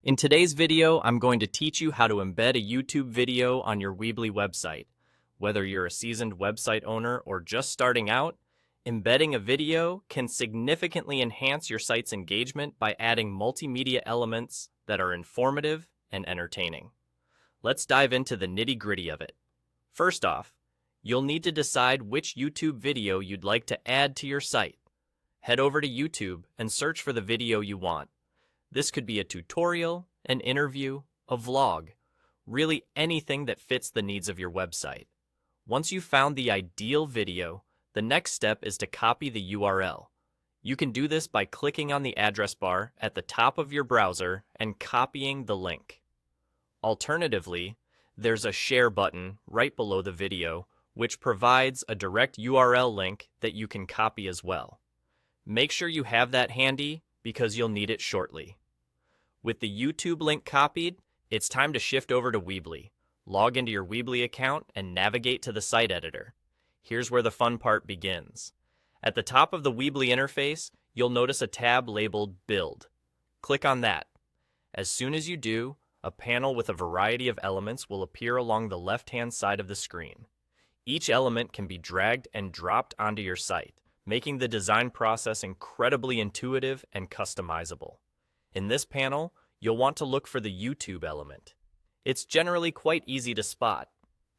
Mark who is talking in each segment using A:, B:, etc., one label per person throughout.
A: In today's video, I'm going to teach you how to embed a YouTube video on your Weebly website. Whether you're a seasoned website owner or just starting out, embedding a video can significantly enhance your site's engagement by adding multimedia elements that are informative and entertaining. Let's dive into the nitty-gritty of it. First off, you'll need to decide which YouTube video you'd like to add to your site. Head over to YouTube and search for the video you want. This could be a tutorial, an interview, a vlog, really anything that fits the needs of your website. Once you've found the ideal video, the next step is to copy the URL. You can do this by clicking on the address bar at the top of your browser and copying the link. Alternatively, there's a share button right below the video, which provides a direct URL link that you can copy as well. Make sure you have that handy because you'll need it shortly. With the YouTube link copied, it's time to shift over to Weebly. Log into your Weebly account and navigate to the site editor. Here's where the fun part begins. At the top of the Weebly interface, you'll notice a tab labeled Build. Click on that. As soon as you do, a panel with a variety of elements will appear along the left-hand side of the screen. Each element can be dragged and dropped onto your site, making the design process incredibly intuitive and customizable. In this panel, you'll want to look for the YouTube element. It's generally quite easy to spot.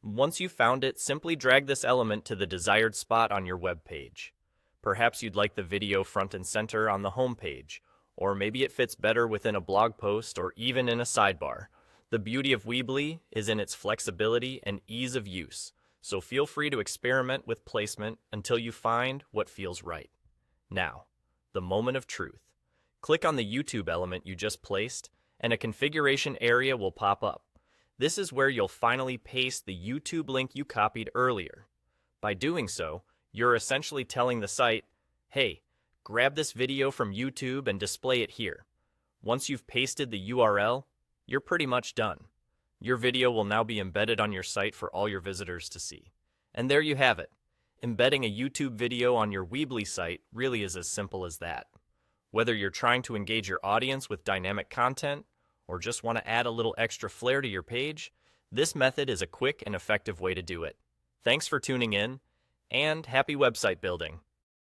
A: Once you've found it, simply drag this element to the desired spot on your web page. Perhaps you'd like the video front and center on the home page, or maybe it fits better within a blog post or even in a sidebar. The beauty of Weebly is in its flexibility and ease of use, so feel free to experiment with placement until you find what feels right. Now, the moment of truth. Click on the YouTube element you just placed, and a configuration area will pop up. This is where you'll finally paste the YouTube link you copied earlier. By doing so, you're essentially telling the site, hey, grab this video from YouTube and display it here. Once you've pasted the URL, you're pretty much done. Your video will now be embedded on your site for all your visitors to see. And there you have it. Embedding a YouTube video on your Weebly site really is as simple as that. Whether you're trying to engage your audience with dynamic content or just want to add a little extra flair to your page, this method is a quick and effective way to do it. Thanks for tuning in, and happy website building!